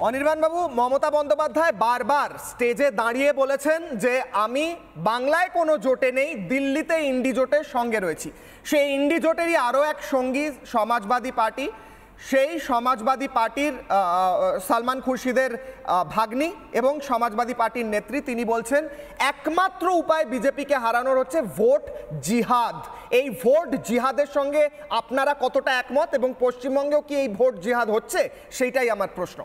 অনির্বাণ বাবু, মমতা বন্দ্যোপাধ্যায় বারবার স্টেজে দাঁড়িয়ে বলেছেন যে আমি বাংলায় কোনো জোটে নেই, দিল্লিতে ইন্ডি জোটের সঙ্গে রয়েছি। সেই ইন্ডি জোটেরই আরও এক সঙ্গী সমাজবাদী পার্টি। সেই সমাজবাদী পার্টির সালমান খুরশিদের ভাগ্নি এবং সমাজবাদী পার্টির নেত্রী, তিনি বলছেন একমাত্র উপায় বিজেপিকে হারানোর হচ্ছে ভোট জিহাদ। এই ভোট জিহাদের সঙ্গে আপনারা কতটা একমত এবং পশ্চিমবঙ্গেও কি এই ভোট জিহাদ হচ্ছে, সেইটাই আমার প্রশ্ন।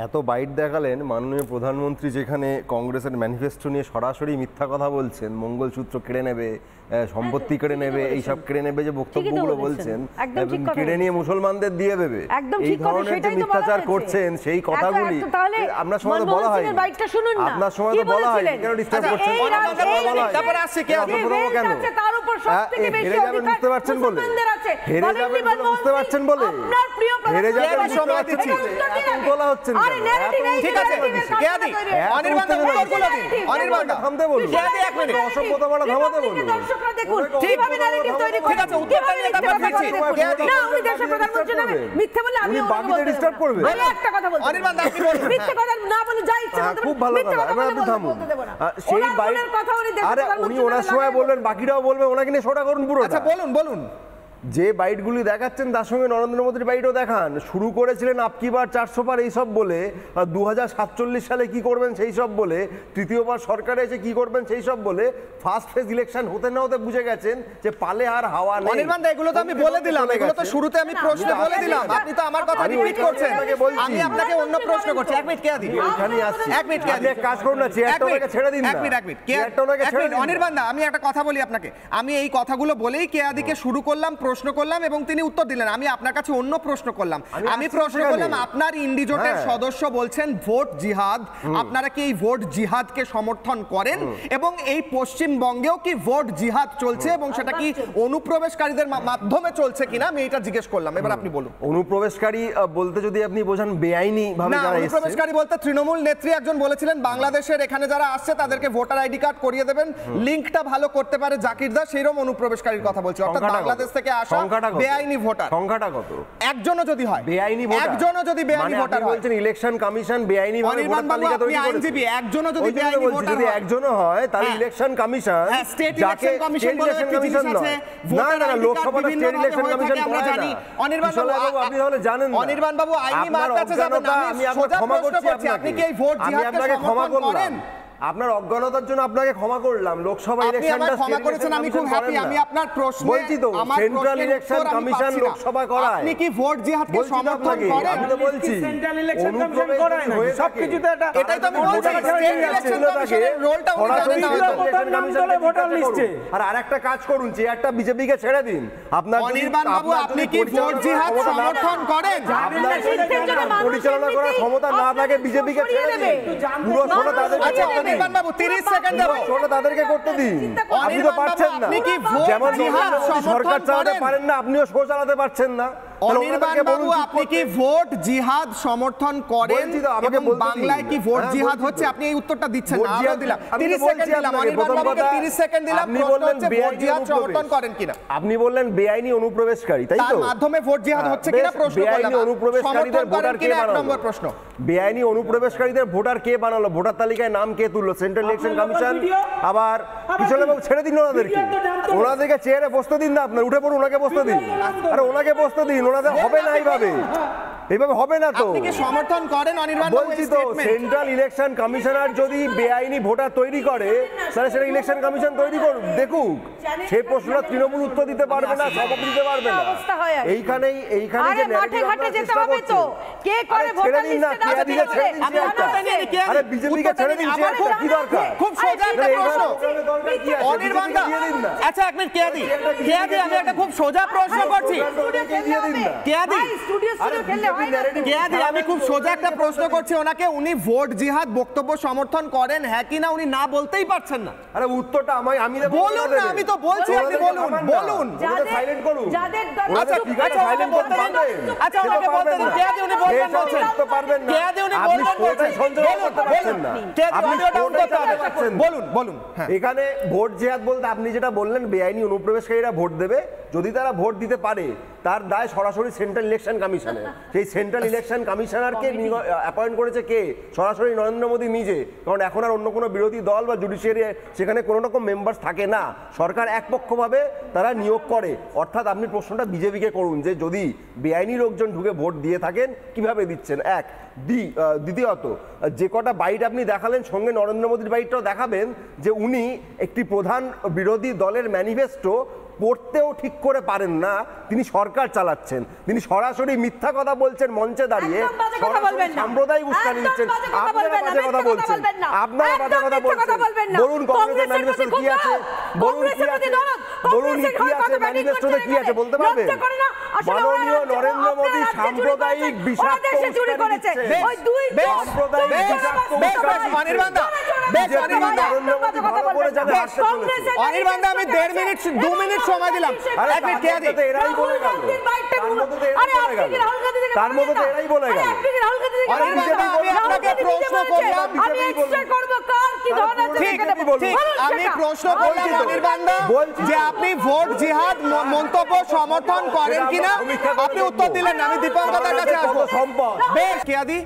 এত বাইট দেখালেন মাননীয় প্রধানমন্ত্রী, যেখানে কংগ্রেসের ম্যানিফেস্টো নিয়ে সরাসরি মিথ্যা কথা বলছেন, মঙ্গলসূত্র কেড়ে নেবে, সম্পত্তি কেড়ে নেবে, এইসব কেড়ে নেবে যে বক্তব্যগুলো বলছেন, কেড়ে নিয়ে মুসলমানদের দিয়ে দেবে, এই ধরনের যে মিথ্যাচার করছেন সেই কথাগুলি আপনার সময় তো বলা হয়, আপনার সময় তো বলা হয়, কেন ডিস্টার্ব করছেন? হেরে যাবেন বুঝতে পারছেন বলে, হেরে যাবেন বুঝতে পারছেন বলে, হেরে যাবেন বুঝতে পারছেন বলা হচ্ছে। ঠিক আছে, অনির্বাণ থামতে বলুন, অসভ্যতা বলা থামাতে বলুন। খুব ভালো কথা, আপনি থামুন। সেই আরে উনি ওনার সময় বলবেন, বাকিরাও বলবেন, ওনাকে নিয়ে শোটা করুন পুরো। আচ্ছা বলুন বলুন। যে বাইটগুলি দেখাচ্ছেন তার সঙ্গে নরেন্দ্র মোদীর বাইটও দেখান। শুরু করেছিলেন আপকি বার 400 পার এইসব বলে, 2047 সালে কি করবেন সেই সব বলে, তৃতীয়বার সরকারে এসে কি করবেন সেই সব বলে, ফার্স্ট ফেজ ইলেকশন হতে না হতে বুঝে গেছেন যে পালে আর হাওয়া নেই। অনির্বাণ দা, এগুলো তো আমি বলে দিলাম, এগুলো তো শুরুতে আমি প্রশ্ন বলে দিলাম, আপনি তো আমার কথা রিপিট করছেন। আমি আপনাকে অন্য প্রশ্ন করছি। এক মিনিট কেয়াদি, এখানে আসছি, এক মিনিট কেয়াদি, এক কাজ করুন না, চেয়ারটা ওনাকে ছেড়ে দিন না। এক মিনিট চেয়ারটা ওনাকে ছেড়ে দিন। অনির্বাণ দা, আমি একটা কথা বলি আপনাকে, আমি এই কথাগুলো বলেই কেয়াদিকে শুরু করলাম, প্রশ্ন করলাম এবং তিনি উত্তর দিলেন। আমি আপনার কাছে অন্য প্রশ্ন করলাম, আমি প্রশ্ন করলাম আপনার ইন্ডি জোটের সদস্য বলছেন ভোট জিহাদ, আপনারা কি এই ভোট জিহাদকে সমর্থন করেন এবং এই পশ্চিমবঙ্গেও কি ভোট জিহাদ চলছে এবং সেটা কি অনুপ্রবেশকারীদের মাধ্যমে চলছে কিনা, আমি এটা জিজ্ঞেস করলাম। এবার আপনি বলুন। অনুপ্রবেশকারী বলতে যদি আপনি বোঝান বেআইনি ভাবে যারা এসেছে, অনুপ্রবেশকারী বলতে তৃণমূল নেত্রী একজন বলেছিলেন বাংলাদেশের এখানে যারা আসছে তাদেরকে ভোটার আইডি কার্ড করিয়ে দেবেন, লিংকটা ভালো করতে পারে জাকির দাস, সেইরকম অনুপ্রবেশকারীর কথা বলছি, অর্থাৎ বাংলাদেশ থেকে আসা বেআইনি ভোটার। সংখ্যাটা কত? একজনও যদি হয় বেআইনি ভোটার, একজনও যদি বেআইনি ভোটার হয়, বলছেন ইলেকশন কমিশন বেআইনি ভাবে ভোটার তালিকা তৈরি করেছে, আইনজীবী একজনও যদি বেআইনি ভোটার হয়, যদি একজনও হয় তাহলে election commission, state election commission বলে একটি জিনিস আছে, না না লোকসভা স্টেট ইলেকশন কমিশন আমরা জানি। অনির্বাণ বাবু, আপনি তাহলে জানেন না। অনির্বাণ বাবু, আইনি মার কাছে যাবেন না, আমি আপনাকে ক্ষমা করছি, আপনি কি এই ভোট জিহাদকে সমর্থন করেন? আপনার অজ্ঞানতার জন্য আপনাকে ক্ষমা করলাম। লোকসভা ইলেকশনটা ক্ষমা করেছেন, আমি খুব হ্যাপি। আমি আপনার প্রশ্ন বলছি তো, সেন্ট্রাল ইলেকশন কমিশন লোকসভা করায়, আপনি কি ভোট জিহাদকে সমর্থন করেন? আমি তো বলছি সেন্ট্রাল ইলেকশন কমিশন করায় না, সবকিছুতে এটাই তো আমি বলছি, স্টেট ইলেকশন কমিশনের রোলটা উনি জানেন না, ভোটার নাম দলে ভোটার লিস্টে। আর আরেকটা কাজ করুন, চেয়ারটা বিজেপিকে ছেড়ে দিন। আপনার অনির্বাণ বাবু, আপনি কি ভোট জিহাদ সমর্থন করেন? আপনার পরিচালনা করার ক্ষমতা না থাকে, বিজেপিকে ছেড়ে দিন। পুরো শোনা তাদের অনির্বাণ বাবু 30 সেকেন্ড দেব, ছোট তাদেরকে করতে দিন। আপনি তো পারছেন না, যেমন সরকার চালাতে পারেন না, আপনিও শো চালাতে পারছেন না। অনির্বাণ বাবু, আপনি কি ভোট জিহাদ সমর্থন করেন এবং বাংলায় কি ভোট জিহাদ হচ্ছে? আপনি এই উত্তরটা দিচ্ছেন না। আরো দিলাম 30 সেকেন্ড দিলাম, অনির্বাণ বাবুকে 30 সেকেন্ড দিলাম। আপনি বললেন ভোট জিহাদ সমর্থন করেন কিনা, আপনি বললেন বেআইনি অনুপ্রবেশকারী, তাই তো? তার মাধ্যমে ভোট জিহাদ হচ্ছে কিনা প্রশ্ন করলাম। বেআইনি অনুপ্রবেশকারীদের ভোটার কে বানালো? 1 নম্বর প্রশ্ন, বেআইনি অনুপ্রবেশকারীদের ভোটার কে বানালো? ভোটার তালিকায় নাম কে তুললো? Central election commission. আবার পিছনে ছেড়ে দিন ওনাদেরকে, ওনাদেরকে চেয়ারে বসতে দিন না, আপনার উঠে পড়ুন, ওনাকে বসতে দিন। আরে ওনাকে বসতে দিন, ওনাদের হবে না এইভাবে, এইভাবে হবে না তো। আপনি কি সমর্থন করেন অনির্বাণ বাবু? বলছি তো, সেন্ট্রাল ইলেকশন কমিশনার যদি বেআইনি ভোটার তৈরি করে তাহলে সেটা ইলেকশন কমিশন তৈরি করুক, দেখুক। সেই প্রশ্নটা তৃণমূল উত্তর দিতে পারবে না, সভাপতি দিতে পারবে না। এইখানেই যে মাঠে ঘাটে যেতে হবে তো, কে করে ভোটার লিস্টে ছেড়ে দিন চেয়ারটা। আরে বিজেপিকে ছেড়ে দিন চেয়ারটা, কি দরকার? খুব সোজা একটা প্রশ্ন অনির্বাণ দা। আচ্ছা এক মিনিট, কেয়াদি আমি একটা খুব সোজা প্রশ্ন করছি। কেয়াদি আমি খুব সোজা একটা প্রশ্ন করছি ওনাকে, উনি ভোট জিহাদ বক্তব্য সমর্থন করেন হ্যাঁ কি না, উনি না বলতেই পারছেন বলবেন না। আরে উত্তরটা আমি বলুন না, আমি তো বলছি আপনি বলুন বলুন। সাইলেন্ট করুন। আচ্ছা ঠিক আছে, সাইলেন্ট করতে পারবেন। আচ্ছা ওনাকে বলতে দিন। কে উনি বলবেন বলছেন তো পারবেন না। কে উনি বলবেন বলছেন সঞ্চয় করতে পারছেন না। কে অডিওটা অন করতে হবে। বলুন বলুন। এখানে ভোট জিহাদ বলতে আপনি যেটা বললেন বেআইনি অনুপ্রবেশকারীরা ভোট দেবে, যদি তারা ভোট দিতে পারে তার দায় সরাসরি সেন্ট্রাল ইলেকশন কমিশনের। সেই সেন্ট্রাল ইলেকশন কমিশনারকে অ্যাপয়েন্ট করেছে কে? সরাসরি নরেন্দ্র মোদী নিজে। কারণ এখন আর অন্য কোনো বিরোধী দল বা জুডিশিয়ারি সেখানে কোনো রকম মেম্বার্স থাকে না, সরকার একপক্ষভাবে তারা নিয়োগ করে। অর্থাৎ আপনি প্রশ্নটা বিজেপিকে করুন যে যদি বেআইনি লোকজন ঢুকে ভোট দিয়ে থাকেন কিভাবে দিচ্ছেন, এক। দ্বিতীয়ত যে কটা বাইট আপনি দেখালেন সঙ্গে নরেন্দ্র মোদীর বাইটটাও দেখাবেন যে উনি একটি প্রধান বিরোধী দলের ম্যানিফেস্টো পড়তেও ঠিক করে পারেন না, তিনি সরকার চালাচ্ছেন, তিনি সরাসরি মিথ্যা কথা বলছেন মঞ্চে দাঁড়িয়ে, সাম্প্রদায়িক উস্কানি দিচ্ছেন। আপনারা বাজে কথা বলছেন, আপনারা বাজে কথা বলছেন। বলুন কংগ্রেসের ম্যানিফেস্টো কি আছে, বলুন কি আছে, বলুন কি আছে ম্যানিফেস্টোতে কি আছে বলতে পারবেন? মাননীয় নরেন্দ্র মোদী সাম্প্রদায়িক বিষাক্ত উস্কানি দিচ্ছে, সাম্প্রদায়িক বিষাক্ত উস্কানি দিচ্ছে। অনির্বাণদা নরেন্দ্র মোদী ভালো করে জানে হাসতে চলেছে। অনির্বাণদা আমি 1.5 মিনিট 2 মিনিট সময় দিলাম। আরে এক মিনিট কে দিই, এরাই বলে গেল তার মধ্যে তো এরাই বলে গেল। অনির্বাণদা আমি আপনাকে প্রশ্ন করলাম, আমি প্রশ্ন করলাম অনির্বাণদা যে আপনি ভোট জিহাদ মন্তব্য সমর্থন করেন কিনা, আপনি উত্তর দিলেন না। আমি দীপঙ্করদার কাছে আসবো। বেশ কেয়াদি,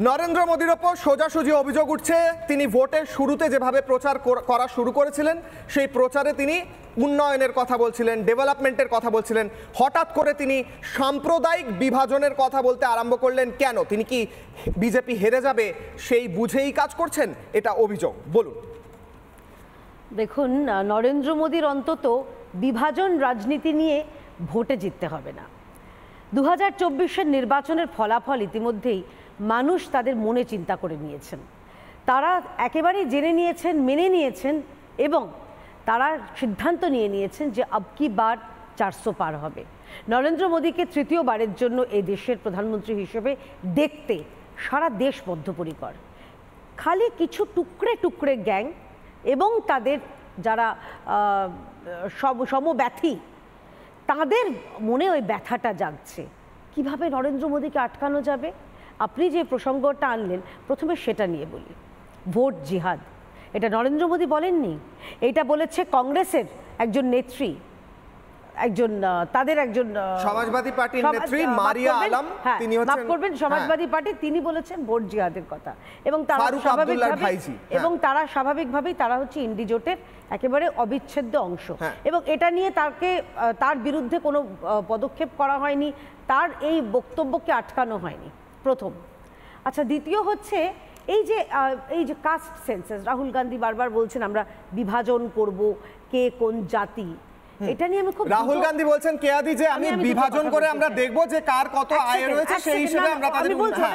নরেন্দ্র মোদীর ওপর সোজাসুজি অভিযোগ উঠছে তিনি ভোটের শুরুতে যেভাবে প্রচার করা শুরু করেছিলেন সেই প্রচারে তিনি উন্নয়নের কথা বলছিলেন, ডেভেলপমেন্টের কথা বলছিলেন, হঠাৎ করে তিনি সাম্প্রদায়িক বিভাজনের কথা বলতে আরম্ভ করলেন। কেন? তিনি কি বিজেপি হেরে যাবে সেই বুঝেই কাজ করছেন? এটা অভিযোগ। বলুন। দেখুন, নরেন্দ্র মোদীর অন্তত বিভাজন রাজনীতি নিয়ে ভোটে জিততে হবে না। 2024-এর নির্বাচনের ফলাফল ইতিমধ্যেই মানুষ তাদের মনে চিন্তা করে নিয়েছেন, তারা একেবারেই জেনে নিয়েছেন, মেনে নিয়েছেন এবং তারা সিদ্ধান্ত নিয়ে নিয়েছেন যে আব কি বার 400 পার হবে। নরেন্দ্র মোদীকে তৃতীয়বারের জন্য এই দেশের প্রধানমন্ত্রী হিসেবে দেখতে সারা দেশ বদ্ধপরিকর। খালি কিছু টুকরে টুকরে গ্যাং এবং তাদের যারা সমব্যথী তাদের মনে ওই ব্যথাটা জাগছে। কিভাবে নরেন্দ্র মোদীকে আটকানো যাবে? আপনি যে প্রসঙ্গটা আনলেন প্রথমে সেটা নিয়ে বলি। ভোট জিহাদ, এটা নরেন্দ্র মোদী বলেননি, এটা বলেছে কংগ্রেসের একজন নেত্রী, একজন তাদের একজন সমাজবাদী পার্টির নেত্রী মারিয়া আলম, তিনি হচ্ছেন, মাফ করবেন, সমাজবাদী পার্টি, তিনি বলেছেন ভোট জিহাদের কথা। এবং তারা স্বাভাবিকভাবেই তারা হচ্ছে ইন্ডি জোটের একেবারে অবিচ্ছেদ্য অংশ। এবং এটা নিয়ে তার বিরুদ্ধে কোনো পদক্ষেপ করা হয়নি, তার এই বক্তব্যকে আটকানো হয়নি, প্রথম। আচ্ছা, দ্বিতীয় হচ্ছে এই যে কাস্ট সেন্সাস, রাহুল গান্ধী বারবার বলছেন আমরা বিভাজন করব, কে কোন জাতি, এটা নিয়ে আমি খুব, রাহুল গান্ধী বলছেন কেয়াদি যে আমি বিভাজন করে আমরা দেখব যে কার কত আয় রয়েছে সেই হিসেবে আমরা তাদের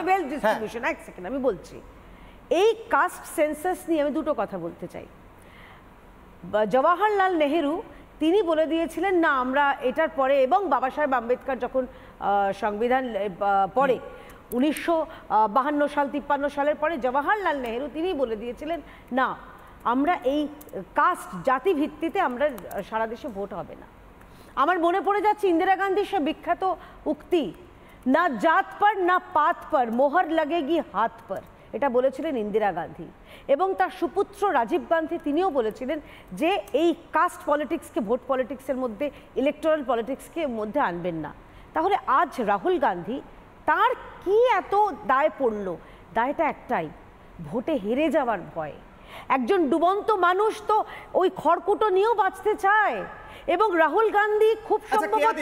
ওয়েল ডিস্ট্রিবিউশন। এক সেকেন্ড, আমি বলছি এই কাস্ট সেন্সাস নিয়ে আমি দুটো কথা বলতে চাই। জওয়াহরলাল নেহেরু তিনি বলে দিয়েছিলেন না আমরা এটার পরে, এবং বাবা সাহেব আম্বেদকর যখন সংবিধান পরে 1952 সাল 53 সালের পরে জওয়াহরলাল নেহেরু তিনি বলে দিয়েছিলেন না আমরা এই কাস্ট জাতি ভিত্তিতে আমরা সারা দেশে ভোট হবে না। আমার মনে পড়ে যাচ্ছে ইন্দিরা গান্ধীর সে বিখ্যাত উক্তি, না জাত পর না পাত পর মোহর লাগেগি হাত পর, এটা বলেছিলেন ইন্দিরা গান্ধী। এবং তার সুপুত্র রাজীব গান্ধী তিনিও বলেছিলেন যে এই কাস্ট পলিটিক্সকে ভোট পলিটিক্সের মধ্যে, ইলেকটোরাল পলিটিক্সকে মধ্যে আনবেন না। তাহলে আজ রাহুল গান্ধী তার কি এত দায় পড়ল? দায়টা একটাই, ভোটে হেরে যাওয়ার ভয়। একজন ডুবন্ত মানুষ তো ওই খড়কুটো নিয়েও বাঁচতে চায়, এবং রাহুল গান্ধী খুব সম্ভবত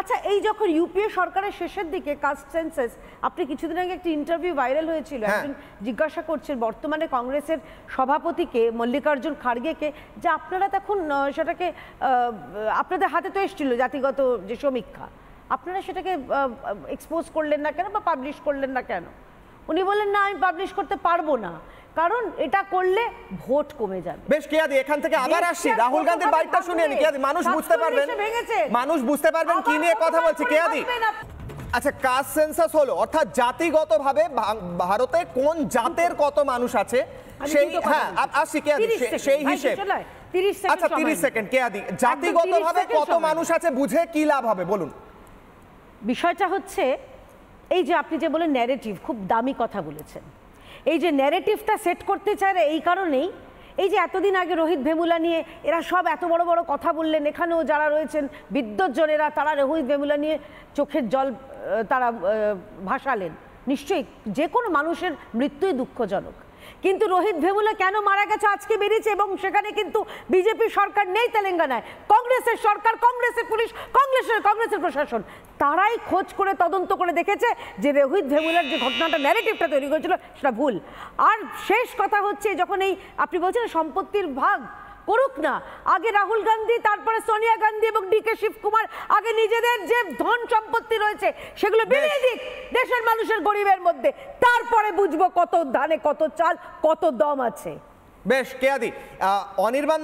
আচ্ছা এই যখন ইউপিএ সরকারের শেষের দিকে কাস্ট সেন্সাস, আপনি কিছুদিন আগে একটা ইন্টারভিউ ভাইরাল হয়েছিল, একজন জিজ্ঞাসা করছেন বর্তমানে কংগ্রেসের সভাপতিকে মল্লিকার্জুন খাড়গেকে যে আপনারা তখন সেটাকে আপনাদের হাতে তো এসেছিল জাতিগত যে সমীক্ষা, আপনারা সেটাকে এক্সপোজ করলেন না কেন বা পাবলিশ করলেন না কেন? উনি বললেন না আমি পাবলিশ করতে পারবো না, কারণ এটা করলে ভোট কমে যাবে। বেশ কেয়াদি, এখান থেকে আবার আসছি, রাহুল গান্ধীর বাইটটা শুনে নি কেয়াদি, মানুষ বুঝতে পারবেন কি নিয়ে কথা বলছি। কেয়াদি আচ্ছা, কাস্ট সেন্সাস হলো, অর্থাৎ জাতিগতভাবে ভারতে কোন জাতের কত মানুষ আছে সেই, হ্যাঁ আসি কেয়াদি, সেই হিসেব। আচ্ছা 30 সেকেন্ড কেয়াদি, জাতিগতভাবে কত মানুষ আছে বুঝে কি লাভ হবে বলুন। বিষয়টা হচ্ছে এই যে আপনি যে বলেন ন্যারেটিভ, খুব দামি কথা বলেছেন। এই যে ন্যারেটিভটা সেট করতে চায় এই কারণেই, এই যে এতদিন আগে রোহিত ভেমুলা নিয়ে এরা সব এত বড় বড় কথা বললেন, এখানেও যারা রয়েছেন বিদ্বজ্জনেরা তারা রোহিত ভেমুলা নিয়ে চোখের জল তারা ভাসালেন। নিশ্চয়ই যে কোনো মানুষের মৃত্যুই দুঃখজনক, কিন্তু রোহিত ভেমুলা কেন মারা গেছে আজকে বেরিয়েছে, এবং সেখানে কিন্তু বিজেপি সরকার নেই তেলেঙ্গানায়, কংগ্রেসের সরকার, কংগ্রেসের পুলিশ, কংগ্রেসের প্রশাসন, তারাই খোঁজ করে তদন্ত করে দেখেছে যে রোহিত ভেমুলার যে ঘটনাটা ন্যারেটিভটা তৈরি করেছিল সেটা ভুল। আর শেষ কথা হচ্ছে, যখন এই আপনি বলছেন সম্পত্তির ভাগ করুক না, আগে রাহুল গান্ধী, তারপরে সোনিয়া গান্ধী এবং ডিকে শিবকুমার আগে নিজেদের যে ধন সম্পত্তি রয়েছে সেগুলো বিলিয়ে দিক দেশের মানুষের গরিবের মধ্যে, তারপরে বুঝবো কত ধানে কত চাল, কত দম আছে। বেশ কেয়াদি, অনির্বাণ